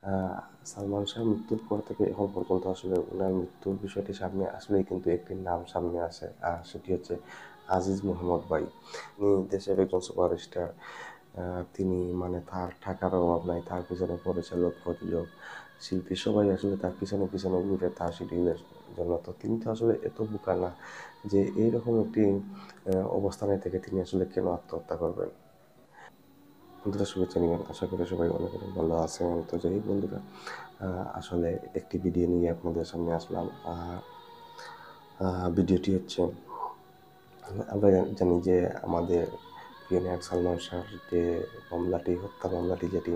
আহ সালমান শাহর মৃত্যুর পর থেকে এখন পর্যন্ত আসলে ওনার মৃত্যুর বিষয়টি সামনে আসলেই কিন্তু একটি নাম সামনে আসে, আর সেটি হচ্ছে আজিজ মোহাম্মদ ভাই। তিনি দেশের একজন সুপারস্টার। তিনি মানে তার টাকার অভাব নাই, তার পিছনে পরিচালক, প্রযোজক, শিল্পী সবাই আসলে তার পিছনে পিছনে ঘুরে তার শিডিউলের জন্য। তো তিনি তো আসলে এত বোকা না যে এইরকম একটি অবস্থানে থেকে তিনি আসলে কেন আত্মহত্যা করবেন। বন্ধুরা শুভেচ্ছা নেবেন, আশা করি সবাই অনেক অনেক ভালো আছেন। তো যাই হোক বন্ধুরা, আসলে একটি ভিডিও নিয়ে আপনাদের সামনে আসলাম। ভিডিওটি হচ্ছে, আমরা জানি যে আমাদের প্রিয় নায়ক সালমান শাহর যে মামলাটি, হত্যা মামলাটি যেটি,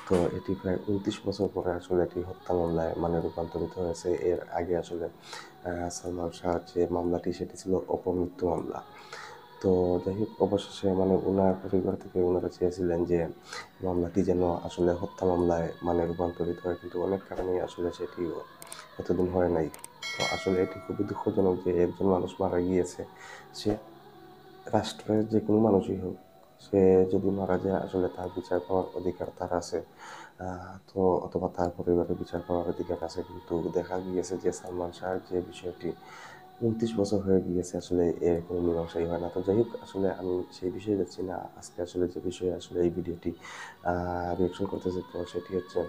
তো এটি প্রায় 29 বছর পরে আসলে এটি হত্যা মামলায় মানে রূপান্তরিত হয়েছে। এর আগে আসলে সালমান শাহর যে মামলাটি সেটি ছিল অপমৃত্যু মামলা। তো যাই হোক, অবশেষে মানে ওনার পরিবার থেকে ওনারা চেয়েছিলেন যে মামলাটি যেন আসলে হত্যা মামলায় মানে রূপান্তরিত হয়, কিন্তু অনেক কারণেই আসলে সেটি এতদিন হয় নাই। তো আসলে এটি খুবই দুঃখজনক যে একজন মানুষ মারা গিয়েছে। সে রাষ্ট্রের যে কোনো মানুষই হোক, সে যদি মারা যায় আসলে তার বিচার পাওয়ার অধিকার তার আছে। তো অথবা তার পরিবারের বিচার পাওয়ার অধিকার আছে, কিন্তু দেখা গিয়েছে যে সালমান শাহর যে বিষয়টি 29 বছর হয়ে গিয়েছে, আসলে এর কোনো মীমাংসাই হয় না। তো যাই হোক, আসলে আমি সেই বিষয়ে যাচ্ছি না। আজকে আসলে যে বিষয়ে আসলে এই ভিডিওটি রিয়েকশন করতেছি, তো সেটি হচ্ছে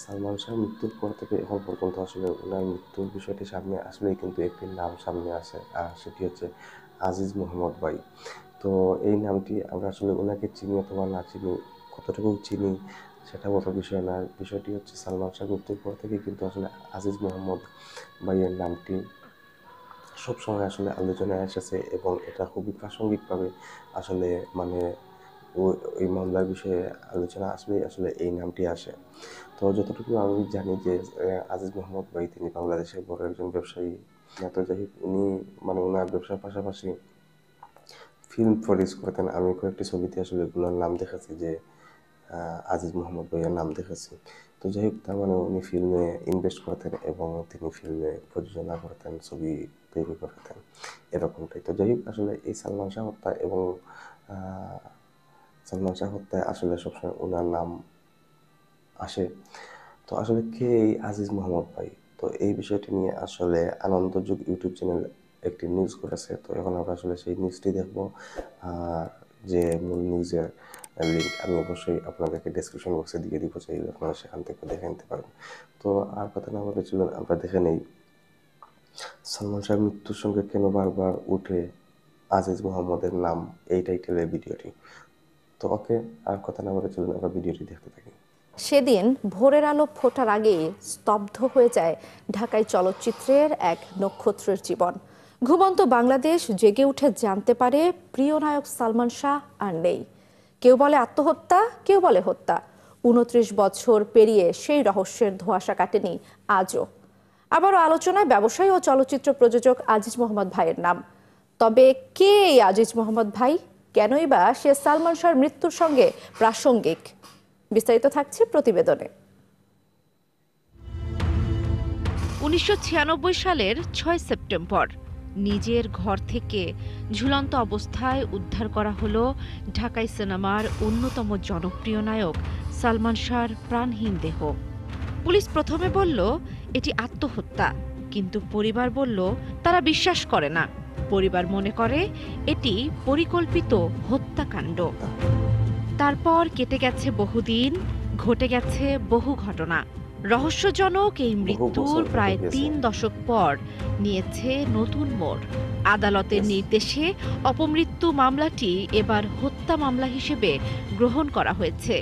সালমান শাহর মৃত্যুর পর থেকে এখন পর্যন্ত আসলে ওনার মৃত্যুর বিষয়টি সামনে আসলেই কিন্তু একটি নাম সামনে আসে, আর সেটি হচ্ছে আজিজ মোহাম্মদ ভাই। তো এই নামটি আমরা আসলে ওনাকে চিনি অথবা না চিনি, কতটুকু চিনি সেটা বড় বিষয় না। বিষয়টি হচ্ছে সালমান শাহর মৃত্যুর পর থেকে কিন্তু আসলে আজিজ মোহাম্মদ ভাইয়ের নামটি সবসময় আসলে আলোচনায় এসেছে, এবং এটা খুবই প্রাসঙ্গিকভাবে আসলে মানে ওই মামলার বিষয়ে আলোচনা আসলেই আসলে এই নামটি আসে। তো যতটুকু আমি জানি যে আজিজ মোহাম্মদ ভাই তিনি বাংলাদেশের বড় একজন ব্যবসায়ী। তো যাই হোক, উনি মানে ওনার ব্যবসার পাশাপাশি ফিল্ম প্রডিউস করতেন। আমি কয়েকটি ছবিতে আসলে এগুলোর নাম দেখেছি যে আজিজ মোহাম্মদ ভাইয়ের নাম দেখেছি। তো যাই হোক, তার মানে উনি ফিল্মে ইনভেস্ট করতেন এবং তিনি ফিল্মে প্রযোজনা করতেন, ছবি তৈরি করতেন, এরকমটাই। তো যাই হোক, আসলে এই সালমান শাহ হত্যা এবং সালমান শাহ হত্যায় আসলে সবসময় ওনার নাম আসে। তো আসলে কে এই আজিজ মোহাম্মদ ভাই? তো এই বিষয়টি নিয়ে আসলে আনন্দযুগ ইউটিউব চ্যানেল একটি নিউজ করেছে। তো এখন আমরা আসলে সেই নিউজটি দেখব। আর যে মূল নিউজের লিঙ্ক আমি অবশ্যই আপনাদেরকে ডেসক্রিপশন বক্সে দিয়ে দিব, চাইলে আপনারা সেখান থেকে দেখে নিতে পারেন। তো আর কথা না বলে চলুন আমরা দেখে নেই সালমান শাহের মৃত্যুর সঙ্গে কেন বারবার উঠে আজিজ মোহাম্মদের নাম, এই টাইটেলের ভিডিওটি। তো ওকে, আর কথা না বলে চলুন আমরা ভিডিওটি দেখতে থাকি। সেদিন ভোরের আলো ফোটার আগেই স্তব্ধ হয়ে যায় ঢাকাই চলচ্চিত্রের এক নক্ষত্রের জীবন। ঘুমন্ত বাংলাদেশ জেগে উঠে জানতে পারে প্রিয় নায়ক সালমান শাহ আর নেই। কেউ বলে আত্মহত্যা, কেউ বলে হত্যা। 29 বছর পেরিয়ে সেই রহস্যের ধোঁয়াশা কাটেনি আজও। আবারও আলোচনায় ব্যবসায়ী ও চলচ্চিত্র প্রযোজক আজিজ মোহাম্মদ ভাইয়ের নাম। তবে কে এই আজিজ মোহাম্মদ ভাই? কেনই বা সে সালমান শাহর মৃত্যুর সঙ্গে প্রাসঙ্গিক? বিস্তারিত থাকছে প্রতিবেদনে। 1996 সালের 6 সেপ্টেম্বর নিজের ঘর থেকে ঝুলন্ত অবস্থায় উদ্ধার করা হলো ঢাকাই সিনেমার অন্যতম জনপ্রিয় নায়ক সালমান শাহর প্রাণহীন দেহ। পুলিশ প্রথমে বলল এটি আত্মহত্যা, কিন্তু পরিবার বলল তারা বিশ্বাস করে না। পরিবার মনে করে এটি পরিকল্পিত হত্যাকাণ্ড। তারপর কেটে গেছে বহুদিন, ঘটে গেছে বহু ঘটনা। রহস্যজনক এই মৃত্যুর প্রায় 3 দশক পর নিয়েছে নতুন মোড়। আদালতের নির্দেশে অপমৃত্যু মামলাটি এবার হত্যা মামলা হিসেবে গ্রহণ করা হয়েছে।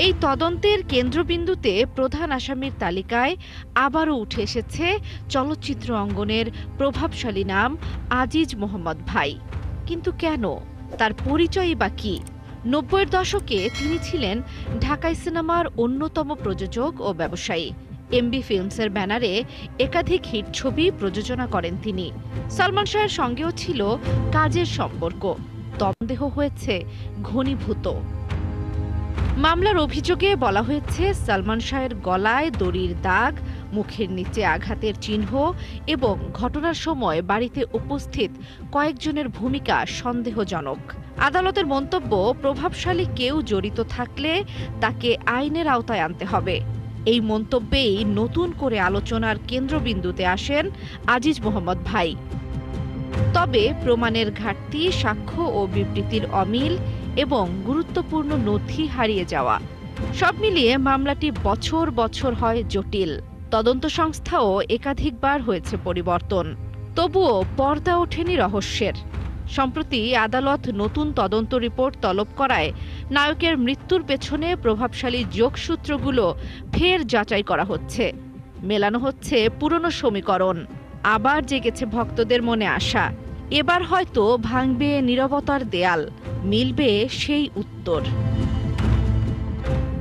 এই তদন্তের কেন্দ্রবিন্দুতে প্রধান আসামির তালিকায় আবারও উঠে এসেছে চলচ্চিত্র অঙ্গনের প্রভাবশালী নাম আজিজ মোহাম্মদ ভাই। কিন্তু কেন? তার পরিচয়ই বা কী? 90-এর দশকে তিনি ছিলেন ঢাকাই সিনেমার অন্যতম প্রযোজক ও ব্যবসায়ী। এমবি ফিল্মসের ব্যানারে একাধিক হিট ছবি প্রযোজনা করেন তিনি। সালমান শাহের সঙ্গেও ছিল কাজের সম্পর্ক। সন্দেহ হয়েছে ঘনীভূত। মামলার অভিযোগে বলা হয়েছে সালমান শাহের গলায় দড়ির দাগ, মুখের নিচে আঘাতের চিহ্ন এবং ঘটনার সময় বাড়িতে উপস্থিত কয়েকজনের ভূমিকা সন্দেহজনক। আদালতের মন্তব্য, প্রভাবশালী কেউ জড়িত থাকলে তাকে আইনের আওতায় আনতে হবে। এই মন্তব্যেই নতুন করে আলোচনার কেন্দ্রবিন্দুতে আসেন আজিজ মোহাম্মদ ভাই। তবে প্রমাণের ঘাটতি, সাক্ষ্য ও বিবৃতির অমিল এবং গুরুত্বপূর্ণ নথি হারিয়ে যাওয়া, সব মিলিয়ে মামলাটি বছর বছর হয় জটিল। তদন্ত সংস্থাও একাধিকবার হয়েছে পরিবর্তন, তবুও পর্দা ওঠেনি রহস্যের। সম্প্রতি আদালত নতুন তদন্ত রিপোর্ট তলব করায় নায়কের মৃত্যুর পেছনে প্রভাবশালী যোগসূত্রগুলো ফের যাচাই করা হচ্ছে। মেলানো হচ্ছে পুরনো সমীকরণ। আবার জেগেছে ভক্তদের মনে আশা, এবার হয়তো ভাঙবে নীরবতার দেয়াল, মিলবে সেই উত্তর।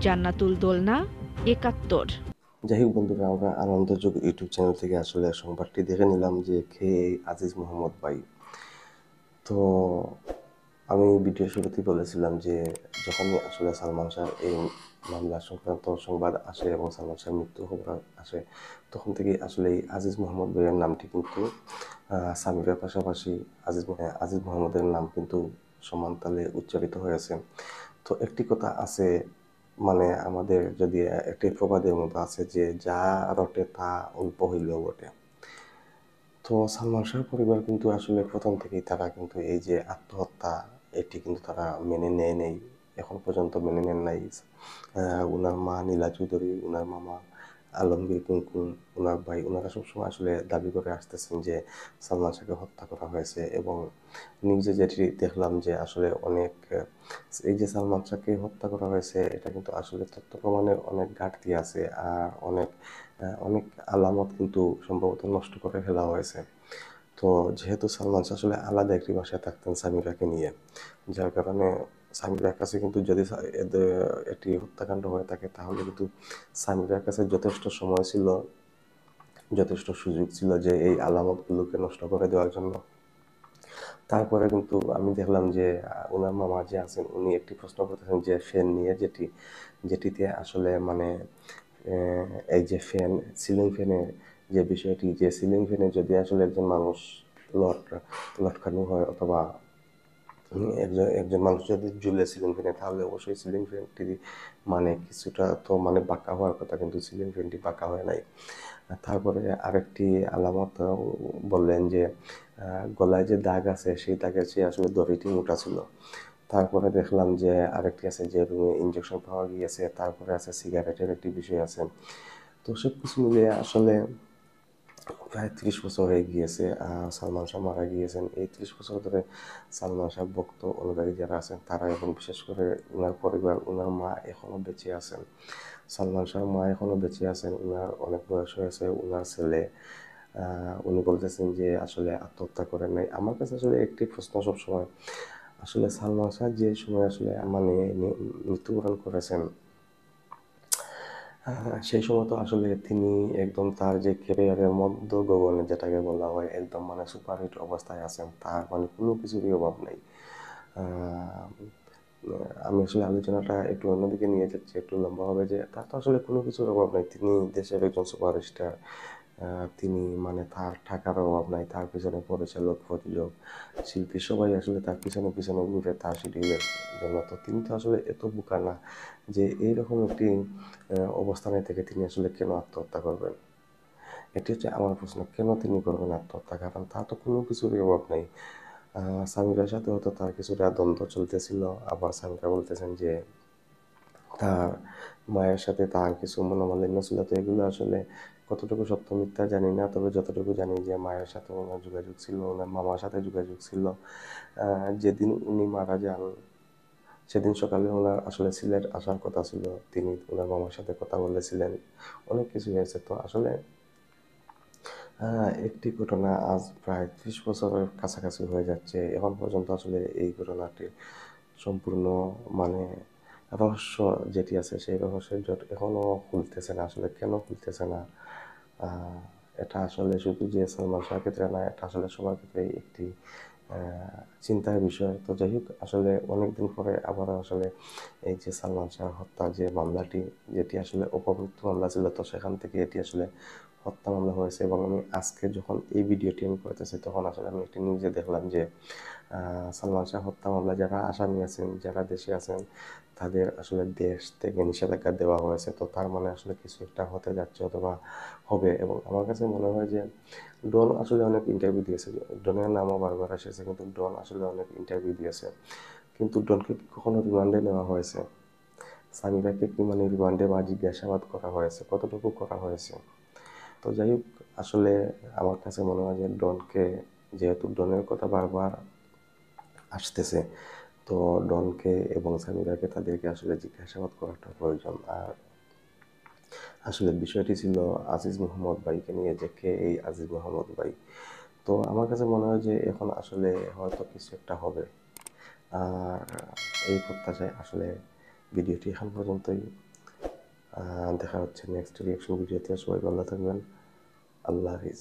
জান্নাতুল দোলনা, ৭১। যাই হোক বন্ধুরা, আমরা আনন্দযোগ ইউটিউব চ্যানেল থেকে আসলে সংবাদটি দেখে নিলাম যে কে এই আজিজ মোহাম্মদ ভাই। তো আমি ভিডিও শুরুতেই বলেছিলাম যে যখনই আসলে সালমান শাহ এই মামলা সংক্রান্ত সংবাদ আসে এবং সালমান শাহের মৃত্যু খবর আসে, তখন থেকে আসলে এই আজিজ মোহাম্মদ ভাইয়ের নামটি কিন্তু সামিরের পাশাপাশি আজিজ মোহাম্মদের নাম কিন্তু সমান তালে উচ্চারিত হয়েছে। তো একটি কথা আছে, মানে আমাদের যদি একটি প্রবাদের মতো আছে যে যা রটে তা অল্প হইলেও বটে। তো সালমান শাহর পরিবার কিন্তু আসলে প্রথম থেকেই তারা কিন্তু এই যে আত্মহত্যা, এটি কিন্তু তারা মেনে নেয় এখন পর্যন্ত মেনে নেন নাই। ওনার মা নীলা চৌধুরী, ওনার মামা আলমগীর কুমকুম, ওনার ভাই, ওনারা সবসময় আসলে দাবি করে আসতেছেন যে সালমান শাহকে হত্যা করা হয়েছে। এবং নিউজে যেটি দেখলাম যে আসলে অনেক এই যে সালমান শাহকে হত্যা করা হয়েছে, এটা কিন্তু আসলে তথ্য প্রমাণের অনেক ঘাটতি আছে, আর অনেক আলামত কিন্তু সম্ভবত নষ্ট করে ফেলা হয়েছে। তো যেহেতু সালমান শাহ আসলে আলাদা একটি বাসায় থাকতেন সামিরাকে নিয়ে, যার কারণে সামিরার কাছে কিন্তু যদি একটি হত্যাকাণ্ড হয়ে থাকে তাহলে কিন্তু সামিরার কাছে যথেষ্ট সময় ছিল, যথেষ্ট সুযোগ ছিল যে এই আলামতগুলোকে নষ্ট করে দেওয়ার জন্য। তারপরে কিন্তু আমি দেখলাম যে ওনার মামা যে আছেন উনি একটি প্রশ্ন করতেছেন যে ফ্যান নিয়ে, যেটিতে আসলে মানে এই যে ফ্যান, সিলিং ফ্যানের যে বিষয়টি, যে সিলিং ফ্যানে যদি আসলে একজন মানুষ লটকানো হয় অথবা একজন মানুষ যদি ঝুলে সিলিং ফ্যানে, তাহলে অবশ্যই সিলিং ফ্যানটি মানে কিছুটা তো মানে বাঁকা হওয়ার কথা, কিন্তু সিলিং ফ্যানটি বাঁকা হয় নাই। তারপরে আরেকটি আলামত বললেন যে গলায় যে দাগ আছে সেই দাগের চেয়ে আসলে দড়িটি মোটা ছিল। তারপরে দেখলাম যে আরেকটি আছে যে রুমে ইঞ্জেকশন পাওয়া গিয়েছে, তারপরে আছে সিগারেটের একটি বিষয় আছে। তো সব কিছু মিলিয়ে আসলে প্রায় 30 বছর হয়ে গিয়েছে সালমান শাহ মারা গিয়েছেন। এই 30 বছর ধরে সালমান শাহ ভক্ত অনুরাগী যারা আছেন তারা, এবং বিশেষ করে ওনার পরিবার, ওনার মা এখনও বেঁচে আছেন, সালমান শাহর মা এখনও বেঁচে আছেন, ওনার অনেক বয়স হয়েছে। ওনার ছেলে উনি বলতেছেন যে আসলে আত্মহত্যা করেন নাই। আমার কাছে আসলে একটি প্রশ্ন সবসময়, আসলে সালমান শাহ যে সময় আসলে মানে মৃত্যুবরণ করেছেন, সেই সময় তো আসলে তিনি একদম তার যে ক্যারিয়ারের মধ্য গগনে যেটাকে বলা হয় একদম মানে সুপারহিট অবস্থায় আছেন, তার মানে কোনো কিছুরই অভাব নেই। আমি আসলে আলোচনাটা একটু অন্যদিকে নিয়ে যাচ্ছি, একটু লম্বা হবে, যে তার তো আসলে কোনো কিছুর অভাব নেই, তিনি দেশের একজন সুপারস্টার। তিনি মানে তার টাকার অভাব নাই, তার পিছনে পরিচালক, প্রযোজক, শিল্পী সবাই আসলে তার পিছনে পিছনে ঘুরে তার শিডিউলের জন্য। তো তিনি তো আসলে এত বোকা না যে এইরকম একটি অবস্থানে থেকে তিনি আসলে কেন আত্মহত্যা করবেন। এটি হচ্ছে আমার প্রশ্ন, কেন তিনি করবেন আত্মহত্যা? কারণ তার তো কোনো কিছুরই অভাব নেই। সামিরার সাথে হয়তো তার কিছুটা দ্বন্দ্ব চলতেছিল, আবার সামিরা বলতেছেন যে তার মায়ের সাথে তার কিছু মনোমালিন্য ছিল। তো এগুলো আসলে কতটুকু সত্য মিথ্যা জানি না, তবে যতটুকু জানি যে মায়ের সাথে ওনার যোগাযোগ ছিল, ওনার মামার সাথে যোগাযোগ ছিল। যেদিন উনি মারা যান সেদিন সকালে ওনার আসলে সিলেট আসার কথা ছিল, তিনি ওনার মামার সাথে কথা বলেছিলেন, অনেক কিছু হয়েছে। তো আসলে একটি ঘটনা আজ প্রায় 30 বছরের কাছাকাছি হয়ে যাচ্ছে, এখন পর্যন্ত আসলে এই ঘটনাটি সম্পূর্ণ মানে রহস্য যেটি আছে সেই রহস্যের জট এখনও খুলতেছে না। আসলে কেন খুলতেছে না, এটা আসলে শুধু যে সালমান শাহের ক্ষেত্রে না, এটা আসলে সবার ক্ষেত্রেই একটি চিন্তার বিষয়। তো যাই হোক, আসলে অনেকদিন পরে আবার আসলে এই যে সালমান শাহ হত্যা যে মামলাটি, যেটি আসলে অপমৃত্যু মামলা ছিল, তো সেখান থেকে এটি আসলে হত্যা মামলা হয়েছে। এবং আমি আজকে যখন এই ভিডিওটি আমি করতেছি তখন আসলে আমি একটি নিউজে দেখলাম যে সালমান শাহ হত্যা মামলা যারা আসামি আছেন, যারা দেশে আছেন, তাদের আসলে দেশ থেকে নিষেধাজ্ঞা দেওয়া হয়েছে। তো তার মানে আসলে কিছু একটা হতে যাচ্ছে অথবা হবে। এবং আমার কাছে মনে হয় যে ডন আসলে অনেক ইন্টারভিউ দিয়েছে, ডনের নামও বারবার এসেছে, কিন্তু ডন আসলে অনেক ইন্টারভিউ দিয়েছে, কিন্তু ডনকে কখনো রিমান্ডে নেওয়া হয়েছে? সামিরাকে কি মানে রিমান্ডে বা জিজ্ঞাসাবাদ করা হয়েছে? কতটুকু করা হয়েছে? তো যাই হোক, আসলে আমার কাছে মনে হয় যে ডনকে, যেহেতু ডনের কথা বারবার আসতেছে, তো ডনকে এবং সামিরাকে তাদেরকে আসলে জিজ্ঞাসাবাদ করাটা প্রয়োজন। আর আসলে বিষয়টি ছিল আজিজ মোহাম্মদ ভাইকে নিয়ে, যে কে এই আজিজ মোহাম্মদ ভাই। তো আমার কাছে মনে হয় যে এখন আসলে হয়তো কিছু একটা হবে। আর এই প্রত্যাশায় আসলে ভিডিওটি এখন পর্যন্তই। দেখা হচ্ছে নেক্সট রিয়াকশন ভিডিওতে। সবাই ভালো থাকবেন। আল্লাহ হাফিজ।